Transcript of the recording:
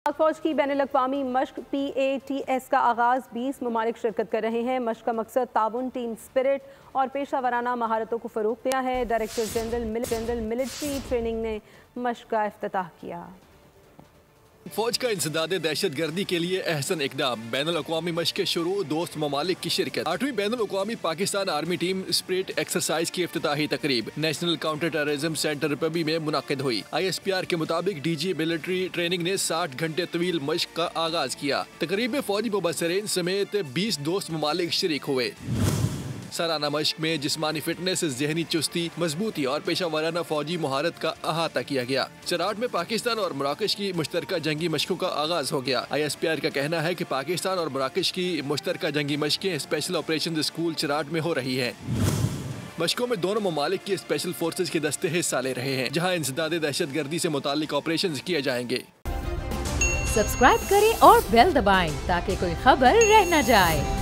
पाक फौज की बैनुल-अक़वामी मश्क PATS का आगाज़ 20 ममालिक शिरकत कर रहे हैं। मश्क का मकसद ताउन, टीम स्पिरिट और पेशा वराना महारतों को फ़रोग़ दिया है। डायरेक्टर जनरल मिलिट्री ट्रेनिंग ने मश्क का इफ्तिताह किया। फौज का इंसदाद दहशत गर्दी के लिए अहसन इक़दाम, बैनुल-अक़वामी मश्क के शुरू, दोस्त ममालिक की शिरकत। 8वीं बैनुल-अक़वामी Pakistan army team spirit exercise की इफ्तिताही तकरीब national counter terrorism centre Pabbi में मुनक़िद हुई। ISPR के मुताबिक DG मिलिट्री ट्रेनिंग ने 60 घंटे तवील मश्क का आगाज किया। तकरीब में फौजी मुबस्सिरीन समेत 20 दोस्त ममालिक शरीक हुए। सालाना मश्क में जिस्मानी फिटनेस, जहनी चुस्ती, मजबूती और पेशा वाराना फौजी महारत का अहाता किया गया। चराट में पाकिस्तान और मराकश की मुश्तरका जंगी मशकों का आगाज हो गया। ISPR का कहना है कि पाकिस्तान और मराकश की मुश्तरका जंगी मशकें स्पेशल ऑपरेशन स्कूल चराट में हो रही हैं। मशकों में दोनों ममालिक के स्पेशल फोर्सेज के दस्ते हिस्सा ले रहे हैं, जहाँ इंसदाद दहशत गर्दी से मुतालिक ऑपरेशन किए जाएंगे। सब्सक्राइब करें और बेल दबाएं ताकि कोई खबर रह न जाए।